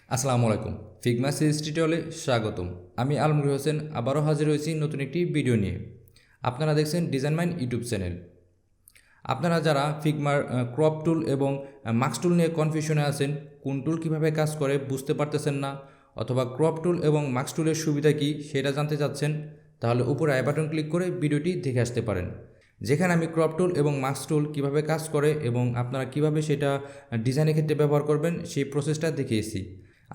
আসসালামু আলাইকুম। Figma series টিউটোরিয়ালে স্বাগতম। আমি আলমগীর হোসেন আবারও হাজির হয়েছি নতুন একটি ভিডিও নিয়ে। আপনারা দেখছেন ডিজাইন মাইন্ড ইউটিউব চ্যানেল। আপনারা যারা ফিগমার ক্রপ টুল এবং মাস্ক টুল নিয়ে কনফিউশনে আছেন, কোন টুল কীভাবে কাজ করে বুঝতে পারতেছেন না, অথবা ক্রপ টুল এবং মাস্ক টুলের সুবিধা কী সেটা জানতে চাচ্ছেন, তাহলে উপরে আই বাটন ক্লিক করে ভিডিওটি দেখে আসতে পারেন, যেখানে আমি ক্রপ টুল এবং মাস্ক টুল কীভাবে কাজ করে এবং আপনারা কীভাবে সেটা ডিজাইনের ক্ষেত্রে ব্যবহার করবেন সেই প্রসেসটা দেখিয়েছি।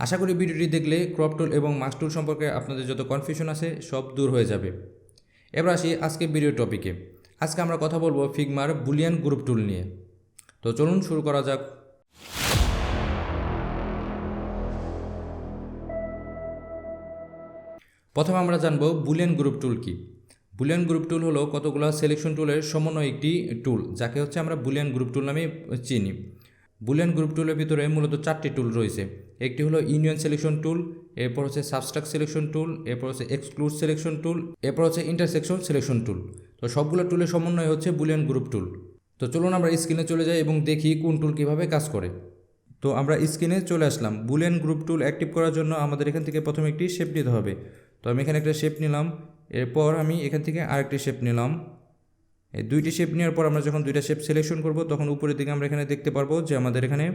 আশা করি ভিডিওটি দেখলে ক্রপ টুল এবং মাস্ক টুল সম্পর্কে আপনাদের যত কনফিউশন আছে সব দূর হয়ে যাবে। এবার আসি আজকে ভিডিও টপিকে। আজকে আমরা কথা বলবো ফিগমার বুলিয়ান গ্রুপ টুল নিয়ে। তো চলুন শুরু করা যাক। প্রথমে আমরা জানবো বুলিয়ান গ্রুপ টুল কি। বুলিয়ান গ্রুপ টুল হলো কতগুলো সিলেকশন টুলের সমন্বয় একটি টুল, যাকে হচ্ছে আমরা বুলিয়ান গ্রুপ টুল নামে চিনি। বুলিয়ান গ্রুপ টুলের ভিতরে মূলত 4টি টুল রয়েছে। একটি হলো ইউনিয়ন সিলেকশন টুল, এরপর হচ্ছে সাবস্ট্রাক্ট সিলেকশন টুল, এরপর হচ্ছে এক্সক্লুড সিলেকশন টুল, এরপর হচ্ছে ইন্টারসেকশন সিলেকশন টুল। তো সবগুলো টুলের সমন্বয় হচ্ছে বুলিয়ান গ্রুপ টুল। তো চলুন আমরা স্ক্রিনে চলে যাই এবং দেখি কোন টুল কীভাবে কাজ করে। তো আমরা স্ক্রিনে চলে আসলাম। বুলিয়ান গ্রুপ টুল অ্যাক্টিভ করার জন্য আমাদের এখান থেকে প্রথমে একটি শেপ নিতে হবে। তো আমি এখানে একটা শেপ নিলাম, এরপর আমি এখান থেকে আরেকটি শেপ নিলাম। এই দুইটি শেপ নেওয়ার পর আমরা যখন দুইটা শেপ সিলেকশন করব তখন উপরের দিকে আমরা এখানে দেখতে পারবো যে আমাদের এখানে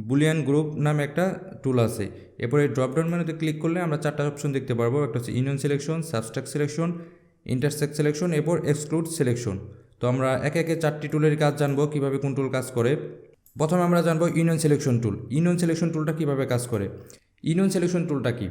বুলিয়ান গ্রুপ নামে একটা টুল আছে। এরপরে ড্রপডাউন মেনুতে ক্লিক করলে আমরা 4টা অপশন দেখতে পারবো। একটা হচ্ছে union selection, subtract selection, intersect selection, এরপর এক্সক্লুড সিলেকশন। তো আমরা একে একে 4টি টুলের কাজ জানবো কীভাবে কোন টুল কাজ করে। প্রথমে আমরা জানবো union selection tool. Union selection টুলটা কীভাবে কাজ করে। ইউনিয়ন সিলেকশন টুলটা কি?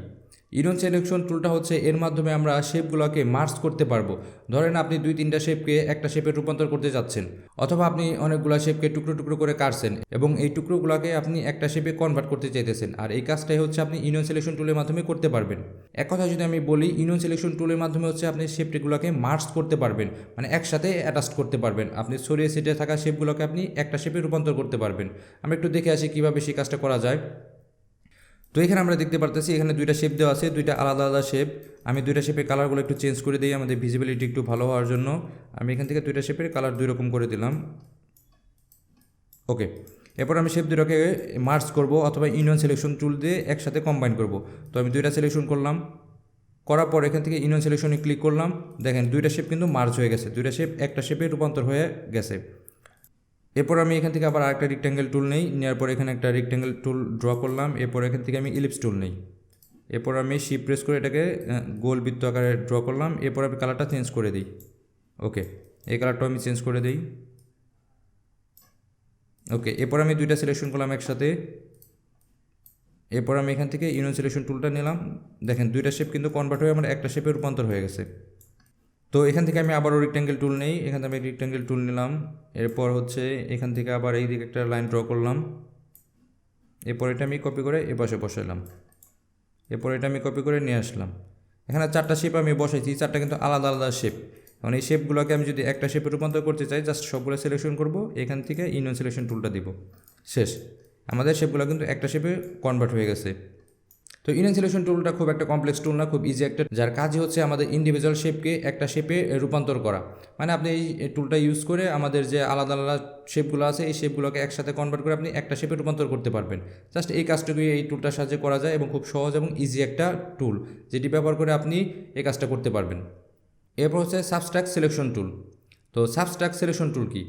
ইউনিয়ন সিলেকশন টুলটা হচ্ছে এর মাধ্যমে আমরা শেপগুলোকে মার্জ করতে পারবো। ধরেন আপনি 2-3টা শেপকে একটা শেপে রূপান্তর করতে যাচ্ছেন, অথবা আপনি অনেকগুলো শেপকে টুকরো টুকরো করে কাটছেন এবং এই টুকরোগুলোকে আপনি একটা শেপে কনভার্ট করতে চাইতেছেন, আর এই কাজটাই হচ্ছে আপনি ইউনিয়ন সিলেকশন টুলের মাধ্যমে করতে পারবেন। এক কথা যদি আমি বলি, ইউনিয়ন সিলেকশন টুলের মাধ্যমে হচ্ছে আপনি শেপগুলোকে মার্জ করতে পারবেন, মানে একসাথে অ্যাটাচ করতে পারবেন। আপনি ছড়িয়ে ছিটিয়ে থাকা শেপগুলোকে আপনি একটা শেপে রূপান্তর করতে পারবেন। আমরা একটু দেখে আসি কীভাবে সেই কাজটা করা যায়। তো এখানে আমরা দেখতে পারতেছি এখানে দুইটা শেপ দেওয়া আছে, দুইটা আলাদা আলাদা শেপ। আমি দুইটা শেপের কালারগুলো একটু চেঞ্জ করে দিই আমাদের ভিজিবিলিটি একটু ভালো হওয়ার জন্য। আমি এখান থেকে দুইটা শেপের কালার দুই রকম করে দিলাম। ওকে, এরপর আমি শেপ দুটোকে মার্জ করব অথবা ইউনিয়ন সিলেকশন টুল দিয়ে একসাথে কম্বাইন করব। তো আমি দুইটা সিলেকশন করলাম, করার পর এখান থেকে ইউনিয়ন সিলেকশনে ক্লিক করলাম। দেখেন দুইটা শেপ কিন্তু মার্জ হয়ে গেছে, দুইটা শেপ একটা শেপে রূপান্তর হয়ে গেছে। এরপর আমি এখান থেকে আবার আরেকটা রেক্ট্যাঙ্গেল টুল নেই, নেওয়ার পর এখানে একটা রেক্ট্যাঙ্গেল টুল ড্র করলাম। এরপর এখান থেকে আমি ইলিপস টুল নেই, এরপর আমি শিফট প্রেস করে এটাকে গোল বৃত্ত আকারে ড্র করলাম। এরপর আমি কালারটা চেঞ্জ করে দিই। ওকে, এই কালারটাও আমি চেঞ্জ করে দিই। ওকে, এরপর আমি দুইটা সিলেকশন করলাম একসাথে। এরপর আমি এখান থেকে ইউনিয়ন সিলেকশন টুলটা নিলাম। দেখেন দুইটা শেপ কিন্তু কনভার্ট হয়ে আমার একটা শেপে রূপান্তর হয়ে গেছে। তো এখান থেকে আমি আবারও রেক্ট্যাঙ্গেল টুল নেই, এখান থেকে আমি রেক্ট্যাঙ্গেল টুল নিলাম। এরপর হচ্ছে এখান থেকে আবার এই দিকে একটা লাইন ড্র করলাম। এরপর এটা আমি কপি করে এ পাশে বসালাম। এরপর এটা আমি কপি করে নিয়ে আসলাম। এখানে 4টা শেপ আমি বসাইছি, 4টা কিন্তু আলাদা আলাদা শেপ। মানে এই শেপগুলোকে আমি যদি একটা শেপে রূপান্তর করতে চাই, জাস্ট সবগুলো সিলেকশন করব, এখান থেকে ইউনিয়ন সিলেকশন টুলটা দিব, শেষ। আমাদের শেপগুলো কিন্তু একটা শেপে কনভার্ট হয়ে গেছে। তো ইউনিয়ন সিলেকশন টুলটা খুব একটা কমপ্লেক্স টুল না, খুব ইজি একটা, যার কাজই হচ্ছে আমাদের ইন্ডিভিজুয়াল শেপকে একটা শেপে রূপান্তর করা। মানে আপনি এই টুলটা ইউজ করে আমাদের যে আলাদা আলাদা শেপগুলো আছে এই শেপগুলোকে একসাথে কনভার্ট করে আপনি একটা শেপে রূপান্তর করতে পারবেন। জাস্ট এই কাজটুকুই এই টুলটার সাহায্যে করা যায় এবং খুব সহজ এবং ইজি একটা টুল, যেটি ব্যবহার করে আপনি এই কাজটা করতে পারবেন। এরপর হচ্ছে সাবস্ট্রাক্ট সিলেকশন টুল। তো সাবস্ট্রাক্ট সিলেকশন টুল কি?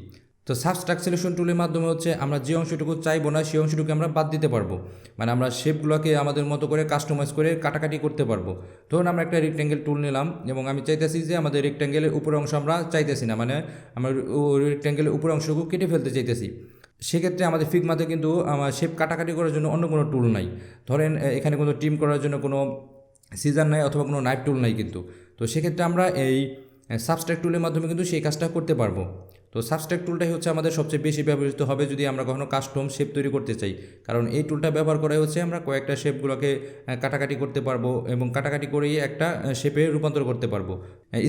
তো সাবস্ট্রাক্ট সিলেকশন টুলের মাধ্যমে হচ্ছে আমরা যে অংশটুকু চাইবো না সেই অংশটুকু আমরা বাদ দিতে পারবো। মানে আমরা শেপগুলোকে আমাদের মতো করে কাস্টমাইজ করে কাটাকাটি করতে পারবো। ধরুন আমরা একটা রেক্ট্যাঙ্গেল টুল নিলাম এবং আমি চাইতেছি যে আমাদের রেক্ট্যাঙ্গেলের উপরের অংশ আমরা চাইতেছি না, মানে আমরা রেক্ট্যাঙ্গেলের উপরের অংশটুকু কেটে ফেলতে চাইতেছি। সেক্ষেত্রে আমাদের ফিগমাতে কিন্তু আমার শেপ কাটাকাটি করার জন্য অন্য কোনো টুল নাই। ধরেন এখানে কোনো ট্রিম করার জন্য কোনো সিজার নাই অথবা কোনো নাইফ টুল নাই কিন্তু। তো সেক্ষেত্রে আমরা এই সাবস্ট্রাক্ট টুলের মাধ্যমে কিন্তু সেই কাজটা করতে পারবো। তো সাবস্ট্রাক্ট টুলটাই হচ্ছে আমাদের সবচেয়ে বেশি ব্যবহৃত হবে যদি আমরা কখনো কাস্টম শেপ তৈরি করতে চাই, কারণ এই টুলটা ব্যবহার করা হচ্ছে আমরা কয়েকটা শেপগুলোকে কাটাকাটি করতে পারবো এবং কাটাকাটি করেই একটা শেপে রূপান্তর করতে পারবো।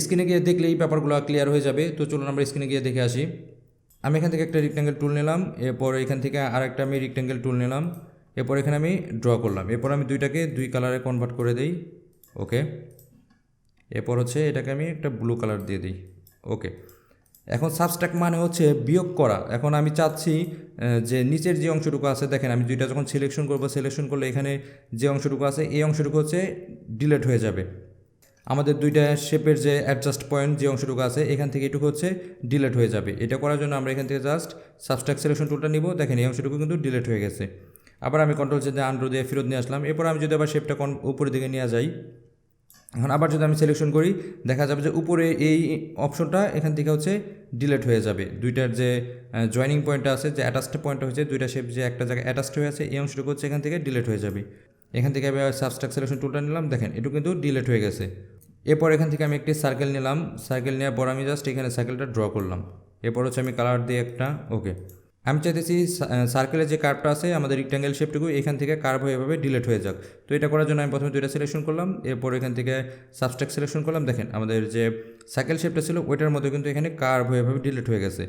স্ক্রিনে গিয়ে দেখলে এই ব্যাপারগুলো ক্লিয়ার হয়ে যাবে। তো চলুন আমরা স্ক্রিনে গিয়ে দেখে আসি। আমি এখান থেকে একটা রেক্ট্যাঙ্গেল টুল নিলাম, এরপর এখান থেকে আরেকটা আমি রেক্ট্যাঙ্গেল টুল নিলাম। এরপর এখানে আমি ড্র করলাম। এরপর আমি দুইটাকে দুই কালারে কনভার্ট করে দিই। ওকে, এরপর হচ্ছে এটাকে আমি একটা ব্লু কালার দিয়ে দিই। ওকে, এখন সাবস্ট্রাক্ট মানে হচ্ছে বিয়োগ করা। এখন আমি চাচ্ছি যে নিচের যে অংশটুকু আছে, দেখেন আমি দুইটা যখন সিলেকশন করবো, সিলেকশন করলে এখানে যে অংশটুকু আছে এই অংশটুকু হচ্ছে ডিলিট হয়ে যাবে। আমাদের দুইটা শেপের যে অ্যাডজাস্ট পয়েন্ট যে অংশটুকু আছে এখান থেকে এটুকু হচ্ছে ডিলিট হয়ে যাবে। এটা করার জন্য আমরা এখান থেকে জাস্ট সাবস্ট্রাক্ট সিলেকশন টুলটা নিব। দেখেন এই অংশটুকু কিন্তু ডিলিট হয়ে গেছে। আবার আমি কন্ট্রোল জেড দিয়ে আনডু দিয়ে ফেরত নিয়ে আসলাম। এরপর আমি যদি আবার শেপটা উপরের দিকে নিয়ে যাই, এখন আবার যদি আমি সিলেকশন করি, দেখা যাবে যে উপরে এই অপশনটা এখান থেকে হচ্ছে ডিলিট হয়ে যাবে। দুইটার যে জয়েনিং পয়েন্টটা আছে, যে অ্যাটাচড পয়েন্টটা হচ্ছে, দুইটা শেপ যে একটা জায়গায় অ্যাটাচড হয়ে আছে এই অংশটুকু হচ্ছে এখান থেকে ডিলিট হয়ে যাবে। এখান থেকে আমি সাবস্ট্রাক্ট সিলেকশন টুলটা নিলাম, দেখেন এটু কিন্তু ডিলিট হয়ে গেছে। এরপর এখান থেকে আমি একটি সার্কেল নিলাম, সার্কেল নেওয়ার পর আমি জাস্ট এখানে সার্কেলটা ড্র করলাম। এরপর হচ্ছে আমি কালার দিয়ে একটা ওকে। আমি চাইতেছি সার্কেলের যে কার্ভটা আছে আমাদের রেক্ট্যাঙ্গেল শেপটুকু এখান থেকে কার্ভ হয়ে এভাবে ডিলিট হয়ে যাক। তো এটা করার জন্য আমি প্রথমে দুইটা সিলেকশন করলাম, এরপর এখান থেকে সাবস্ট্রাক্ট সিলেকশন করলাম। দেখেন আমাদের যে সার্কেল শেপটা ছিল ওইটার মধ্যে কিন্তু এখানে কার্ভ হয়ে এভাবে ডিলিট হয়ে গেছে।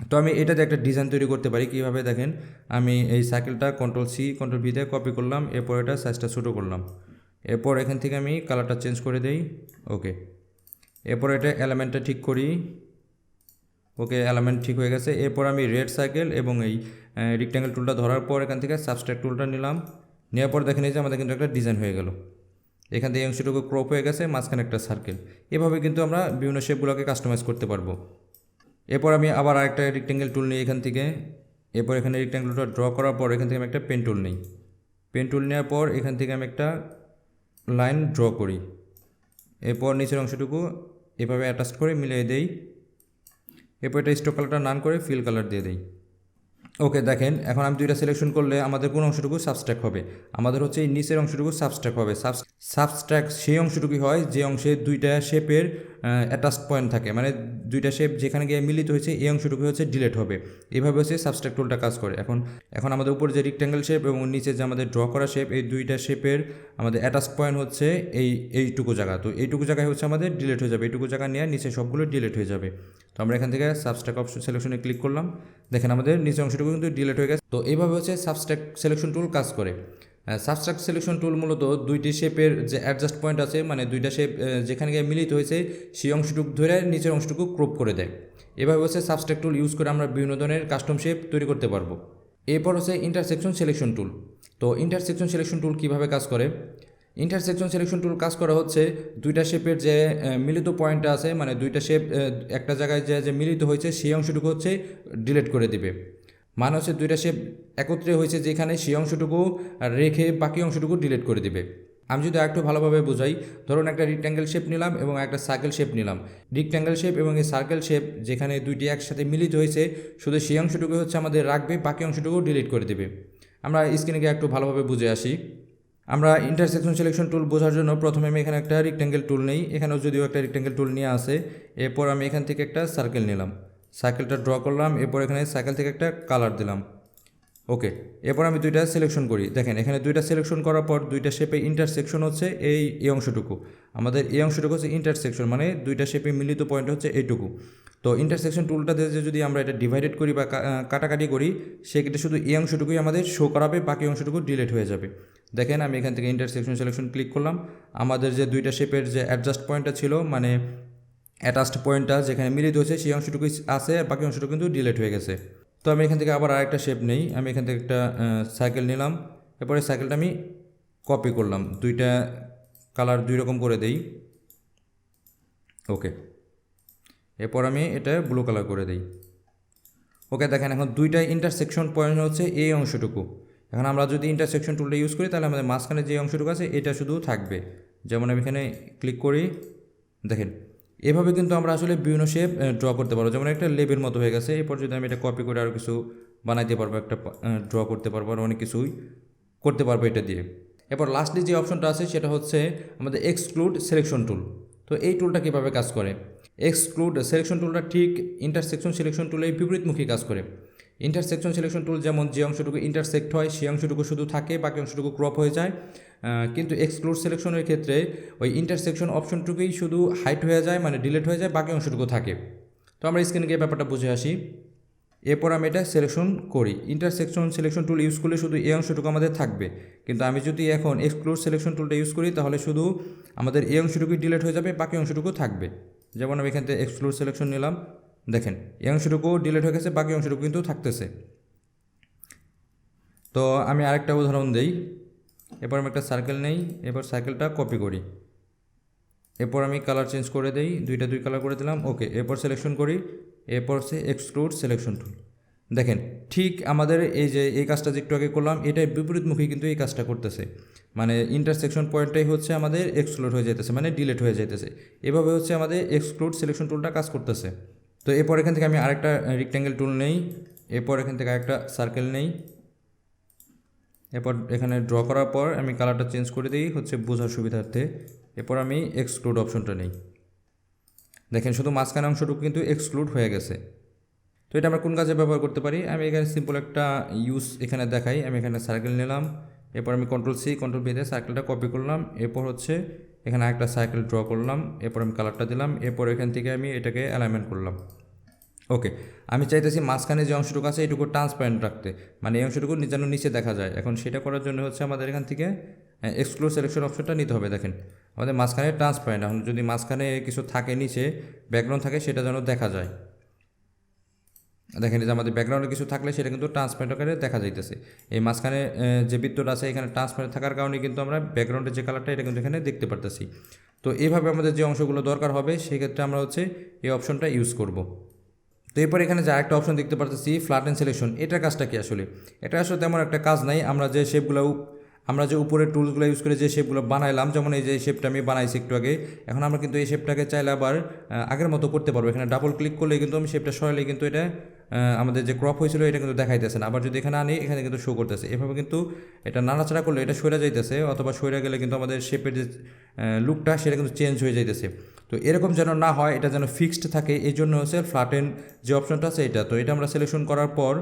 তো আমি এটাতে একটা ডিজাইন তৈরি করতে পারি কীভাবে, দেখেন আমি এই সার্কেলটা কন্ট্রোল সি কন্ট্রোল ভি দিয়ে কপি করলাম, এরপর এটা সাইজটা ছোটো করলাম। এরপর এখান থেকে আমি কালারটা চেঞ্জ করে দেই ওকে। এরপর এটা এলিমেন্টটা ঠিক করি ওকে, এলিমেন্ট ঠিক হয়ে গেছে। এরপর আমি রেড সার্কেল এবং এই রেক্ট্যাঙ্গেল টুলটা ধরার পর এখান থেকে সাবস্ট্রাক্ট টুলটা নিলাম, নেওয়ার পর দেখেন এই যে আমাদের কিন্তু একটা ডিজাইন হয়ে গেল। এখান থেকে অংশটুকু ক্রপ হয়ে গেছে, মাঝখানে একটা সার্কেল। এভাবে কিন্তু আমরা বিভিন্ন শেপগুলোকে কাস্টমাইজ করতে পারবো। এরপর আমি আবার আরেকটা রেক্ট্যাঙ্গেল টুল নিই এখান থেকে। এরপর এখানে রেক্ট্যাঙ্গেলটা ড্র করার পর এখান থেকে আমি একটা পেন টুল নিই। পেন টুল নেওয়ার পর এখান থেকে আমি একটা লাইন ড্র করি। এরপর নিচের অংশটুকু এভাবে অ্যাটাচ করে মিলিয়ে দেই। এরপর এটা স্টক কালারটা নান করে ফিল কালার দিয়ে দিই ওকে। দেখেন এখন আমি দুইটা সিলেকশন করলে আমাদের কোন অংশটুকু সাবস্ট্রাক্ট হবে, আমাদের হচ্ছে এই নিচের অংশটুকু সাবস্ট্রাক্ট হবে। সাবস্ট্রাক্ট সেই অংশটুকুই হয় যে অংশে দুইটা শেপের অ্যাটাচড পয়েন্ট থাকে, মানে দুইটা শেপ যেখানে গিয়ে মিলিত হয়েছে এই অংশটুকু হচ্ছে ডিলিট হবে। এভাবে হচ্ছে সাবস্ট্রাক্ট টুলটা কাজ করে। এখন আমাদের উপরে যে রেক্ট্যাঙ্গেল শেপ এবং নিচে যে আমাদের ড্র করা শেপ, এই দুইটা শেপের আমাদের অ্যাটাচড পয়েন্ট হচ্ছে এইটুকু জায়গা। তো এইটুকু জায়গায় হচ্ছে আমাদের ডিলিট হয়ে যাবে, এইটুকু জায়গা নিয়ে নিচে সবগুলো ডিলিট হয়ে যাবে। তো আমরা এখান থেকে সাবস্ট্রাক্ট অপশন সিলেকশনে ক্লিক করলাম, দেখেন আমাদের নিচের অংশটুকু কিন্তু ডিলিট হয়ে গেছে। তো এইভাবে হচ্ছে সাবস্ট্রাক্ট সিলেকশন টুল কাজ করে। সাবস্ট্রাক্ট সিলেকশন টুল মূলত দুইটি শেপের যে অ্যাডজাস্ট পয়েন্ট আছে, মানে দুইটা শেপ যেখানে গিয়ে মিলিত হয়েছে সেই অংশটুকু ধরে নিচের অংশটুকু ক্রপ করে দেয়। এভাবে হচ্ছে সাবস্ট্রাক্ট টুল ইউজ করে আমরা বিভিন্ন ধরনের কাস্টম শেপ তৈরি করতে পারবো। এরপর হচ্ছে ইন্টারসেকশন সিলেকশন টুল। তো ইন্টারসেকশন সিলেকশন টুল কীভাবে কাজ করে, ইন্টারসেকশন সিলেকশন টুল কাজ করা হচ্ছে দুইটা শেপের যে মিলিত পয়েন্টটা আছে, মানে দুইটা শেপ একটা জায়গায় যে মিলিত হয়েছে সেই অংশটুকু হচ্ছে ডিলিট করে দিবে। মানে হচ্ছে দুইটা শেপ একত্রে হয়েছে যেখানে সেই অংশটুকু রেখে বাকি অংশটুকু ডিলিট করে দিবে। আমি যদি একটু ভালোভাবে বোঝাই, ধরুন একটা রেক্ট্যাঙ্গেল শেপ নিলাম এবং একটা সার্কেল শেপ নিলাম। রেক্ট্যাঙ্গেল শেপ এবং এই সার্কেল শেপ যেখানে দুইটি একসাথে মিলিত হয়েছে, শুধু সেই অংশটুকু হচ্ছে আমাদের রাখবে, বাকি অংশটুকু ডিলিট করে দেবে। আমরা স্ক্রিনে গিয়ে একটু ভালোভাবে বুঝে আসি। আমরা ইন্টারসেকশন সিলেকশন টুল বোঝার জন্য প্রথমে আমি এখানে একটা রেক্ট্যাঙ্গেল টুল নেই, এখানেও যদিও একটা রেক্ট্যাঙ্গেল টুল নিয়ে আসে। এরপর আমি এখান থেকে একটা সার্কেল নিলাম, সার্কেলটা ড্র করলাম, এরপর এখানে সার্কেল থেকে একটা কালার দিলাম ওকে। এরপর আমি দুইটা সিলেকশন করি, দেখেন এখানে দুইটা সিলেকশন করার পর দুইটা শেপে ইন্টারসেকশন হচ্ছে এই অংশটুকু। আমাদের এই অংশটুকু হচ্ছে ইন্টারসেকশন, মানে দুইটা শেপে মিলিত পয়েন্ট হচ্ছে এইটুকু। তো ইন্টারসেকশন টুলটা দিয়ে যদি আমরা এটা ডিভাইডেড করি বা কাটাকাটি করি, সেক্ষেত্রে শুধু এই অংশটুকুই আমাদের শো করাবে, বাকি অংশটুকু ডিলিট হয়ে যাবে। দেখেন আমি এখান থেকে ইন্টারসেকশন সিলেকশন ক্লিক করলাম, আমাদের যে দুইটা শেপের যে অ্যাডজাস্ট পয়েন্টটা ছিল, মানে অ্যাটাচড পয়েন্টটা যেখানে মিলিত হয়েছে সেই অংশটুকুই আছে, আর বাকি অংশটুকু কিন্তু ডিলিট হয়ে গেছে। তো আমি এখান থেকে আবার আরেকটা শেপ নেই, আমি এখান থেকে একটা সাইকেল নিলাম, এরপরে সাইকেলটা আমি কপি করলাম, দুইটা কালার দুই রকম করে দেই ওকে। এরপর আমি এটা ব্লু কালার করে দিই ওকে। দেখেন এখন দুইটা ইন্টারসেকশন পয়েন্ট হচ্ছে এই অংশটুকু। এখন আমরা যদি ইন্টারসেকশন টুলটা ইউজ করি তাহলে আমাদের মাঝখানে যে অংশটুকু আছে এটা শুধু থাকবে। যেমন আমি এখানে ক্লিক করি, দেখেন এভাবে কিন্তু আমরা আসলে বিভিন্ন শেপ ড্র করতে পারবো। যেমন একটা লেবের মতো হয়ে গেছে, এরপর যদি আমি এটা কপি করে আরও কিছু বানাইতে পারবো, একটা ড্র করতে পারবো, আর অনেক কিছুই করতে পারবো এটা দিয়ে। এরপর লাস্টলি যে অপশনটা আছে সেটা হচ্ছে আমাদের এক্সক্লুড সিলেকশন টুল। তো এই টুলটা কীভাবে কাজ করে, এক্সক্লুড সিলেকশন টুলটা ঠিক ইন্টারসেকশন সিলেকশন টুলের বিপরীতমুখী কাজ করে। ইন্টারসেকশন সিলেকশন টুল যেমন যে অংশটুকু ইন্টারসেক্ট হয় সেই অংশটুকু শুধু থাকে, বাকি অংশটুকু ক্রপ হয়ে যায়। কিন্তু এক্সক্লুড সিলেকশনের ক্ষেত্রে ওই ইন্টারসেকশন অপশনটুকুই শুধু হাইট হয়ে যায়, মানে ডিলিট হয়ে যায়, বাকি অংশটুকু থাকে। তো আমরা স্ক্রিনে গিয়ে ব্যাপারটা বুঝে আসি। এরপর আমি এটা সিলেকশন করি, ইন্টারসেকশন সিলেকশন টুল ইউজ করলে শুধু এই অংশটুকু আমাদের থাকবে। কিন্তু আমি যদি এখন এক্সক্লুড সিলেকশন টুলটা ইউজ করি তাহলে শুধু আমাদের এই অংশটুকুই ডিলিট হয়ে যাবে, বাকি অংশটুকু থাকবে। যেমন আমি এখান থেকে এক্সক্লুড সিলেকশন নিলাম, দেখেন এই অংশটুকু ডিলিট হয়ে গেছে, বাকি অংশটুকু কিন্তু থাকতেছে। তো আমি আরেকটা উদাহরণ দেই। এরপর আমি একটা সার্কেল নেই, এরপর সার্কেলটা কপি করি, এরপর আমি কালার চেঞ্জ করে দেই, দুই কালার করে দিলাম। ওকে, এরপর সিলেকশন করি, এরপর হচ্ছে এক্সক্লুড সিলেকশন টুল। দেখেন ঠিক আমাদের এই যে এই কাজটা যে একটু আগে করলাম এটাই বিপরীতমুখী কিন্তু এই কাজটা করতেছে, মানে ইন্টারসেকশন পয়েন্টটাই হচ্ছে আমাদের এক্সক্লুড হয়ে যেতেছে, মানে ডিলিট হয়ে যেতেছে। এভাবে হচ্ছে আমাদের এক্সক্লুড সিলেকশন টুলটা কাজ করতেছে। তো এরপর এখান থেকে আমি আরেকটা রেক্ট্যাঙ্গেল টুল নেই, এরপর এখান থেকে আরেকটা সার্কেল নেই, এরপর এখানে ড্র করার পর আমি কালারটা চেঞ্জ করে দিই হচ্ছে বোঝার সুবিধার্থে। এরপর আমি এক্সক্লুড অপশনটা নেই, দেখেন শুধু মাঝখানে অংশটুকু কিন্তু এক্সক্লুড হয়ে গেছে। তো এটা আমরা কোন কাজে ব্যবহার করতে পারি, আমি এখানে সিম্পল একটা ইউজ এখানে দেখাই। আমি এখানে সার্কেল নিলাম, এরপর আমি কন্ট্রোল-C কন্ট্রোল-V দিয়ে সার্কেলটা কপি করলাম, এরপর হচ্ছে এখানে একটা সার্কেল ড্র করলাম, এরপর আমি কালারটা দিলাম, এরপর এখান থেকে আমি এটাকে অ্যালাইনমেন্ট করলাম। ওকে, আমি চাইতেছি মাঝখানে যে অংশটুকু আছে এটুকু ট্রান্সপারেন্ট রাখতে, মানে এই অংশটুকু যেন নিচে দেখা যায়। এখন সেটা করার জন্য হচ্ছে আমাদের এখান থেকে এক্সক্লুড সিলেকশন অপশনটা নিতে হবে। দেখেন আমাদের মাঝখানে ট্রান্সপারেন্ট, এখন যদি মাঝখানে কিছু থাকে নিচে ব্যাকগ্রাউন্ড থাকে সেটা যেন দেখা যায়। দেখেন যে আমাদের ব্যাকগ্রাউন্ডে কিছু থাকলে সেটা কিন্তু ট্রান্সপারেন্ট আকারে দেখা যাইতেছে। এই মাঝখানে যে বৃত্তটা আছে এখানে ট্রান্সপারেন্ট থাকার কারণে কিন্তু আমরা ব্যাকগ্রাউন্ডের যে কালারটা এটা কিন্তু এখানে দেখতে পারতেছি। তো এইভাবে আমাদের যে অংশগুলো দরকার হবে সেক্ষেত্রে আমরা হচ্ছে এই অপশনটা ইউজ করব। তো এরপর এখানে যে আরেকটা অপশন দেখতে পারতেছি ফ্ল্যাটেন সিলেকশন, এটার কাজটা কি আসলে? এটা আসলে তেমন একটা কাজ নাই। আমরা যে উপরের টুলসগুলো ইউজ করে যে শেপগুলো বানাইলাম, যেমন এই যে শেপটা আমি বানাইছি একটু আগে, এখন আমরা কিন্তু এই শেপটাকে চাইলে আবার আগের মতো করতে পারবো। এখানে ডাবল ক্লিক করলে কিন্তু আমি শেপটা সরালে কিন্তু এটা আমাদের যে ক্রপ হয়েছিল এটা কিন্তু দেখাইতেছে না। আবার যদি এখানে আনি এখানে কিন্তু শো করতেছে। এভাবে কিন্তু এটা নাড়াচাড়া করলে এটা সরে যাইতেছে, অথবা সরে গেলে কিন্তু আমাদের শেপের যে লুকটা সেটা কিন্তু চেঞ্জ হয়ে যাইতেছে। তো এরকম যেন না হয়, এটা যেন ফিক্সড থাকে, এই জন্য হচ্ছে ফ্ল্যাটেন যে অপশনটা আছে এটা। তো এটা আমরা সিলেকশন করার পর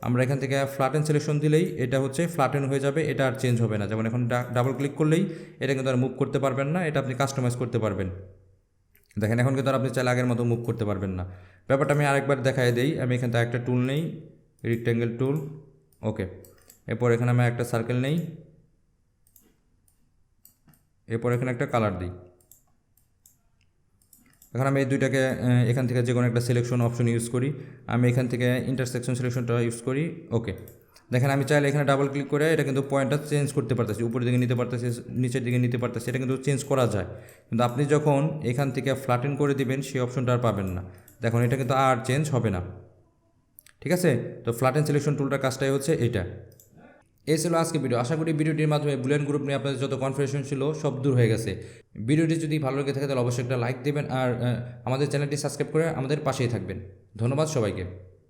আমরা এখান থেকে ফ্ল্যাটেন সিলেকশন দিলেই এটা হচ্ছে ফ্ল্যাটেন হয়ে যাবে, এটা আর চেঞ্জ হবে না। যেমন এখন ডাবল ক্লিক করলেই এটা কিন্তু আর মুভ করতে পারবেন না, এটা আপনি কাস্টমাইজ করতে পারবেন। দেখেন এখন কিন্তু আর আপনি চাইলে আগের মতো মুভ করতে পারবেন না। ব্যাপারটা আমি আরেকবার দেখাই দিই। আমি এখান থেকে একটা টুল নেই, রেক্ট্যাঙ্গেল টুল। ওকে, এরপর এখানে আমি একটা সার্কেল নেই, এরপর এখানে একটা কালার দিই। এখন আমি এই দুইটাকে এখান থেকে যে কোনো একটা সিলেকশন অপশন ইউজ করি। আমি এখান থেকে ইন্টারসেকশন সিলেকশনটা ইউজ করি। ওকে, দেখেন আমি চাইলে এখানে ডাবল ক্লিক করে এটা কিন্তু পয়েন্টটা চেঞ্জ করতে পারতেছি, উপরের দিকে নিতে পারতেছি, নিচের দিকে নিতে পারতেছি, এটা কিন্তু চেঞ্জ করা যায়। কিন্তু আপনি যখন এখান থেকে ফ্ল্যাটেন করে দিবেন সেই অপশনটা আর পাবেন না। দেখুন এটা কিন্তু আর চেঞ্জ হবে না। ঠিক আছে, তো ফ্ল্যাটেন সিলেকশন টুলটার কাজটাই হচ্ছে এটা। এই ছিল আজকে ভিডিও। আশা করি ভিডিওটির মাধ্যমে বুলিয়ান গ্রুপ নিয়ে আপনাদের যত কনফিউশন ছিল সব দূর হয়ে গেছে। ভিডিওটি যদি ভালো লেগে থাকে তাহলে অবশ্যই একটা লাইক দেবেন, আর আমাদের চ্যানেলটি সাবস্ক্রাইব করে আমাদের পাশেই থাকবেন। ধন্যবাদ সবাইকে।